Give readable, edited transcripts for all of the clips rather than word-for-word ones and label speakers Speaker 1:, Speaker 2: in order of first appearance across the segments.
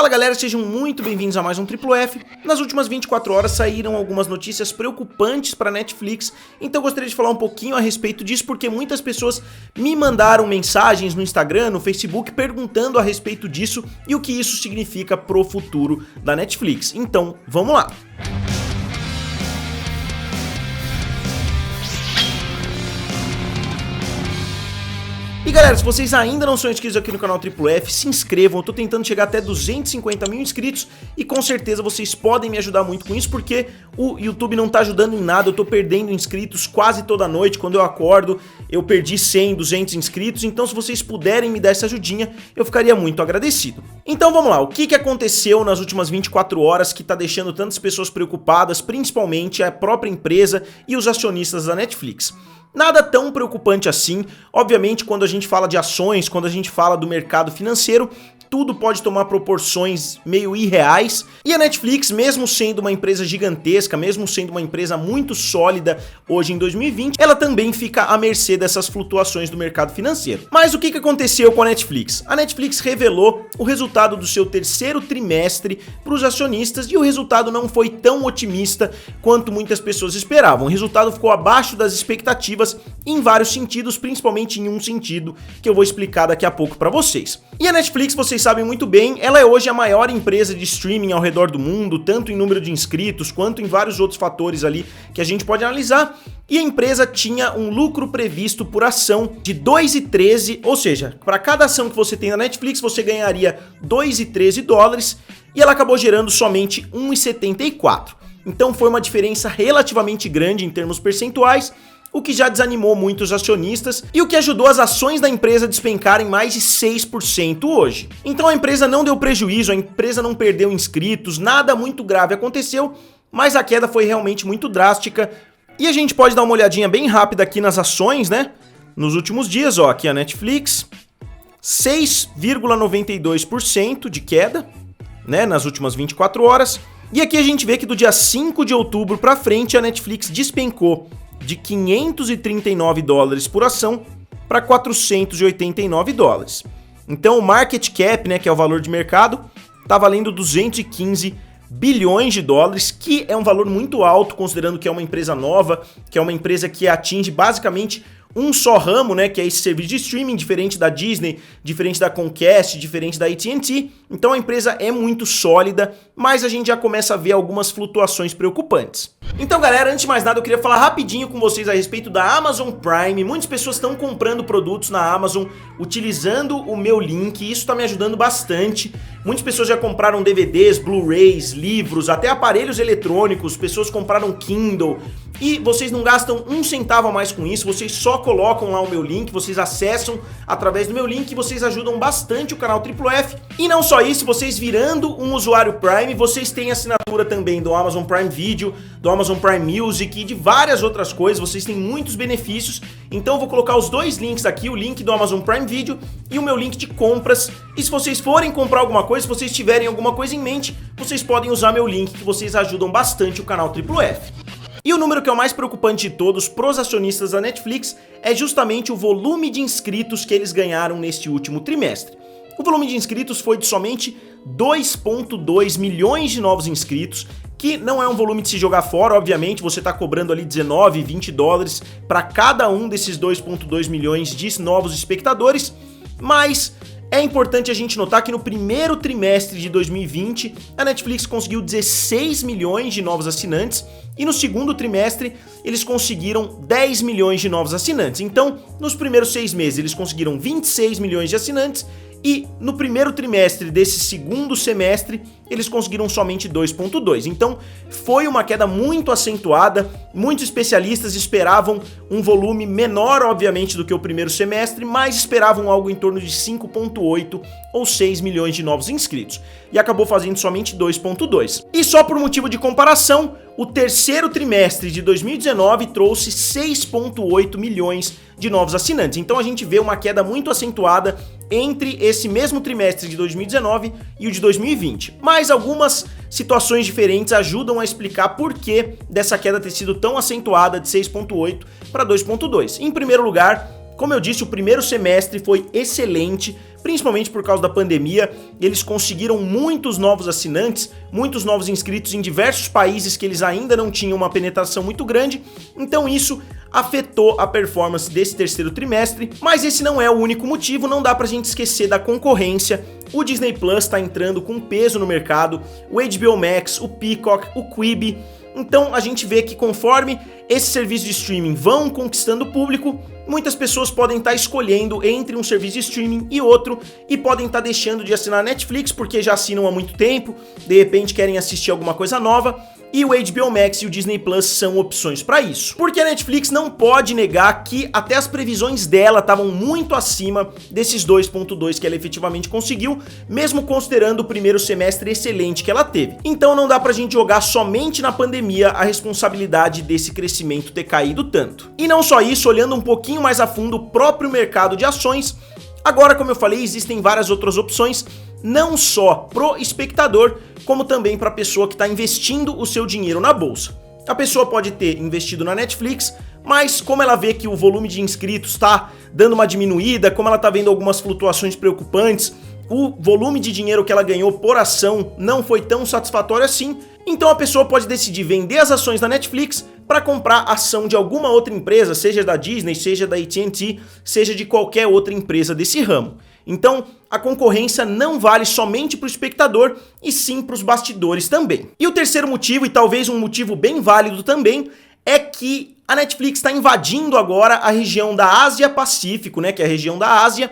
Speaker 1: Fala galera, sejam muito bem-vindos a mais um Triplo F. Nas últimas 24 horas saíram algumas notícias preocupantes para a Netflix, então eu gostaria de falar um pouquinho a respeito disso porque muitas pessoas me mandaram mensagens no Instagram, no Facebook, perguntando a respeito disso e o que isso significa pro futuro da Netflix. Então, vamos lá! E galera, se vocês ainda não são inscritos aqui no canal Triplo F, se inscrevam, eu tô tentando chegar até 250 mil inscritos e com certeza vocês podem me ajudar muito com isso porque o YouTube não tá ajudando em nada, eu tô perdendo inscritos quase toda noite, quando eu acordo eu perdi 100, 200 inscritos, então se vocês puderem me dar essa ajudinha, eu ficaria muito agradecido. Então vamos lá, o que aconteceu nas últimas 24 horas que tá deixando tantas pessoas preocupadas, principalmente a própria empresa e os acionistas da Netflix? Nada tão preocupante assim, obviamente quando a gente fala de ações, quando a gente fala do mercado financeiro, tudo pode tomar proporções meio irreais, e a Netflix, mesmo sendo uma empresa gigantesca, mesmo sendo uma empresa muito sólida hoje em 2020, ela também fica à mercê dessas flutuações do mercado financeiro. Mas o que aconteceu com a Netflix? A Netflix revelou o resultado do seu terceiro trimestre para os acionistas e o resultado não foi tão otimista quanto muitas pessoas esperavam. O resultado ficou abaixo das expectativas em vários sentidos, principalmente em um sentido que eu vou explicar daqui a pouco para vocês. E a Netflix, vocês sabem muito bem, ela é hoje a maior empresa de streaming ao redor do mundo, tanto em número de inscritos quanto em vários outros fatores ali que a gente pode analisar. E a empresa tinha um lucro previsto por ação de 2,13, ou seja, para cada ação que você tem na Netflix você ganharia 2,13 dólares e ela acabou gerando somente 1,74. Então foi uma diferença relativamente grande em termos percentuais, o que já desanimou muitos acionistas e o que ajudou as ações da empresa a despencarem mais de 6% hoje. Então a empresa não deu prejuízo, a empresa não perdeu inscritos, nada muito grave aconteceu, mas a queda foi realmente muito drástica. E a gente pode dar uma olhadinha bem rápida aqui nas ações, né? Nos últimos dias, ó, aqui a Netflix, 6,92% de queda, né, nas últimas 24 horas. E aqui a gente vê que do dia 5 de outubro para frente a Netflix despencou de 539 dólares por ação para 489 dólares. Então o market cap, né, que é o valor de mercado, está valendo 215 bilhões de dólares, que é um valor muito alto considerando que é uma empresa nova, que é uma empresa que atinge basicamente um só ramo, né, que é esse serviço de streaming, diferente da Disney, diferente da Comcast, diferente da AT&T. Então a empresa é muito sólida, mas a gente já começa a ver algumas flutuações preocupantes. Então galera, antes de mais nada eu queria falar rapidinho com vocês a respeito da Amazon Prime. Muitas pessoas estão comprando produtos na Amazon utilizando o meu link e isso está me ajudando bastante. Muitas pessoas já compraram DVDs, Blu-rays, livros, até aparelhos eletrônicos, pessoas compraram Kindle e vocês não gastam um centavo a mais com isso, vocês só colocam lá o meu link, vocês acessam através do meu link e vocês ajudam bastante o canal Triplo F. E não só isso, vocês virando um usuário Prime, vocês têm assinatura também do Amazon Prime Video, do Amazon Prime Music e de várias outras coisas, vocês têm muitos benefícios. Então eu vou colocar os dois links aqui, o link do Amazon Prime Video e o meu link de compras. E se vocês forem comprar alguma coisa, se vocês tiverem alguma coisa em mente, vocês podem usar meu link que vocês ajudam bastante o canal Triplo F. E o número que é o mais preocupante de todos pros acionistas da Netflix é justamente o volume de inscritos que eles ganharam neste último trimestre. O volume de inscritos foi de somente 2,2 milhões de novos inscritos, que não é um volume de se jogar fora, obviamente, você está cobrando ali 19, 20 dólares para cada um desses 2,2 milhões de novos espectadores, mas é importante a gente notar que no primeiro trimestre de 2020, a Netflix conseguiu 16 milhões de novos assinantes e no segundo trimestre eles conseguiram 10 milhões de novos assinantes. Então, nos primeiros 6 meses eles conseguiram 26 milhões de assinantes e no primeiro trimestre desse segundo semestre eles conseguiram somente 2,2. Então foi uma queda muito acentuada, muitos especialistas esperavam um volume menor obviamente do que o primeiro semestre, mas esperavam algo em torno de 5,8 ou 6 milhões de novos inscritos e acabou fazendo somente 2,2. E só por motivo de comparação, o terceiro trimestre de 2019 trouxe 6,8 milhões de novos assinantes. Então a gente vê uma queda muito acentuada entre esse mesmo trimestre de 2019 e o de 2020. Mas algumas situações diferentes ajudam a explicar por que dessa queda ter sido tão acentuada de 6,8 para 2,2. Em primeiro lugar, como eu disse, o primeiro semestre foi excelente, principalmente por causa da pandemia. Eles conseguiram muitos novos assinantes, muitos novos inscritos em diversos países que eles ainda não tinham uma penetração muito grande, então isso afetou a performance desse terceiro trimestre, mas esse não é o único motivo, não dá pra gente esquecer da concorrência. O Disney Plus tá entrando com peso no mercado, o HBO Max, o Peacock, o Quibi. Então a gente vê que conforme esses serviços de streaming vão conquistando o público, muitas pessoas podem estar escolhendo entre um serviço de streaming e outro e podem estar deixando de assinar a Netflix porque já assinam há muito tempo, de repente querem assistir alguma coisa nova. E o HBO Max e o Disney Plus são opções para isso. Porque a Netflix não pode negar que até as previsões dela estavam muito acima desses 2.2 que ela efetivamente conseguiu, mesmo considerando o primeiro semestre excelente que ela teve. Então não dá pra gente jogar somente na pandemia a responsabilidade desse crescimento ter caído tanto. E não só isso, olhando um pouquinho mais a fundo o próprio mercado de ações, agora, como eu falei, existem várias outras opções, não só pro espectador, como também para a pessoa que está investindo o seu dinheiro na bolsa. A pessoa pode ter investido na Netflix, mas como ela vê que o volume de inscritos está dando uma diminuída, como ela está vendo algumas flutuações preocupantes, o volume de dinheiro que ela ganhou por ação não foi tão satisfatório assim, então a pessoa pode decidir vender as ações da Netflix para comprar ação de alguma outra empresa, seja da Disney, seja da AT&T, seja de qualquer outra empresa desse ramo. Então, a concorrência não vale somente para o espectador, e sim para os bastidores também. E o terceiro motivo, e talvez um motivo bem válido também, é que a Netflix está invadindo agora a região da Ásia-Pacífico, né, que é a região da Ásia,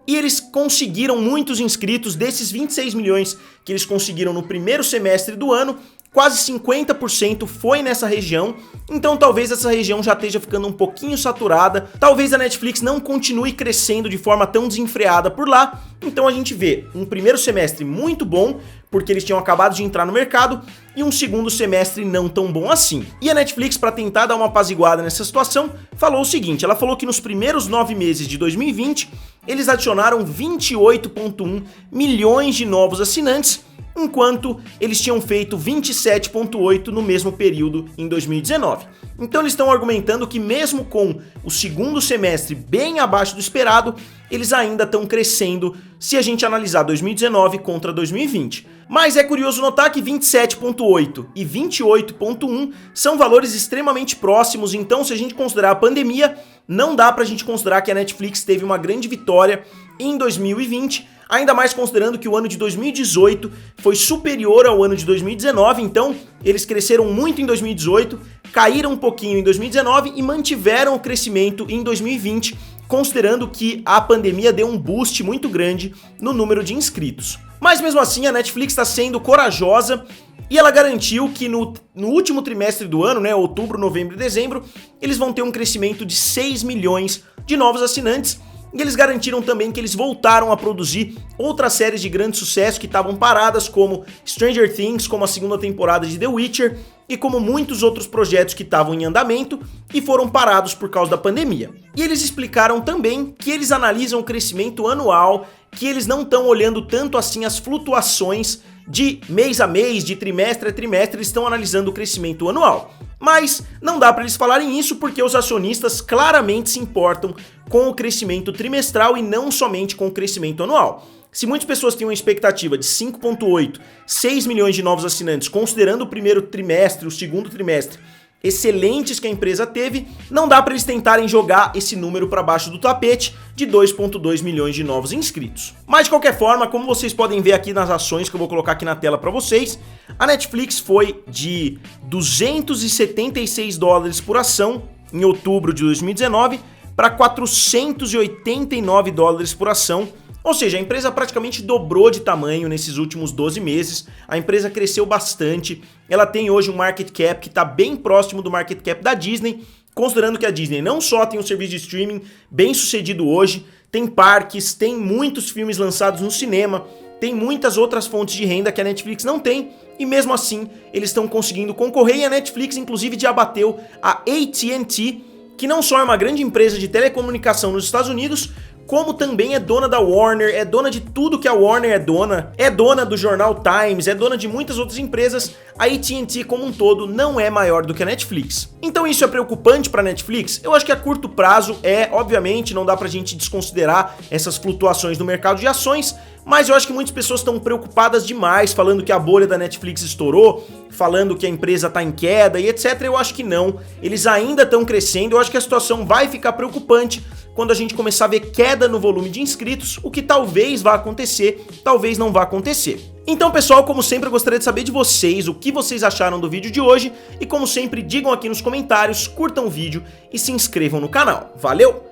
Speaker 1: e eles conseguiram muitos inscritos. Desses 26 milhões que eles conseguiram no primeiro semestre do ano, quase 50% foi nessa região, então talvez essa região já esteja ficando um pouquinho saturada, talvez a Netflix não continue crescendo de forma tão desenfreada por lá, então a gente vê um primeiro semestre muito bom, porque eles tinham acabado de entrar no mercado, e um segundo semestre não tão bom assim. E a Netflix, para tentar dar uma apaziguada nessa situação, falou o seguinte, ela falou que nos primeiros 9 meses de 2020, eles adicionaram 28,1 milhões de novos assinantes, enquanto eles tinham feito 27,8 no mesmo período em 2019. Então eles estão argumentando que mesmo com o segundo semestre bem abaixo do esperado, eles ainda estão crescendo se a gente analisar 2019 contra 2020. Mas é curioso notar que 27,8 e 28,1 são valores extremamente próximos, então se a gente considerar a pandemia, não dá pra gente considerar que a Netflix teve uma grande vitória em 2020, ainda mais considerando que o ano de 2018 foi superior ao ano de 2019, então eles cresceram muito em 2018, caíram um pouquinho em 2019 e mantiveram o crescimento em 2020, considerando que a pandemia deu um boost muito grande no número de inscritos. Mas mesmo assim a Netflix está sendo corajosa e ela garantiu que no último trimestre do ano, né, outubro, novembro e dezembro, eles vão ter um crescimento de 6 milhões de novos assinantes. E eles garantiram também que eles voltaram a produzir outras séries de grande sucesso que estavam paradas, como Stranger Things, como a segunda temporada de The Witcher, e como muitos outros projetos que estavam em andamento e foram parados por causa da pandemia. E eles explicaram também que eles analisam o crescimento anual, que eles não estão olhando tanto assim as flutuações de mês a mês, de trimestre a trimestre, eles estão analisando o crescimento anual. Mas não dá para eles falarem isso porque os acionistas claramente se importam com o crescimento trimestral e não somente com o crescimento anual. Se muitas pessoas têm uma expectativa de 5,8, 6 milhões de novos assinantes, considerando o primeiro trimestre, o segundo trimestre, excelentes que a empresa teve, não dá para eles tentarem jogar esse número para baixo do tapete de 2,2 milhões de novos inscritos. Mas de qualquer forma, como vocês podem ver aqui nas ações que eu vou colocar aqui na tela para vocês, a Netflix foi de 276 dólares por ação em outubro de 2019 para 489 dólares por ação. Ou seja, a empresa praticamente dobrou de tamanho nesses últimos 12 meses, a empresa cresceu bastante, ela tem hoje um market cap que está bem próximo do market cap da Disney, considerando que a Disney não só tem um serviço de streaming bem sucedido hoje, tem parques, tem muitos filmes lançados no cinema, tem muitas outras fontes de renda que a Netflix não tem, e mesmo assim eles estão conseguindo concorrer, e a Netflix inclusive já bateu a AT&T, que não só é uma grande empresa de telecomunicação nos Estados Unidos, como também é dona da Warner, é dona de tudo que a Warner é dona do jornal Times, é dona de muitas outras empresas, a AT&T como um todo não é maior do que a Netflix. Então isso é preocupante para a Netflix? Eu acho que a curto prazo obviamente não dá pra gente desconsiderar essas flutuações no mercado de ações, mas eu acho que muitas pessoas estão preocupadas demais, falando que a bolha da Netflix estourou, falando que a empresa tá em queda e etc. Eu acho que não, eles ainda estão crescendo, eu acho que a situação vai ficar preocupante quando a gente começar a ver queda no volume de inscritos, o que talvez vá acontecer, talvez não vá acontecer. Então, pessoal, como sempre, eu gostaria de saber de vocês o que vocês acharam do vídeo de hoje e, como sempre, digam aqui nos comentários, curtam o vídeo e se inscrevam no canal. Valeu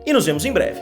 Speaker 1: e nos vemos em breve.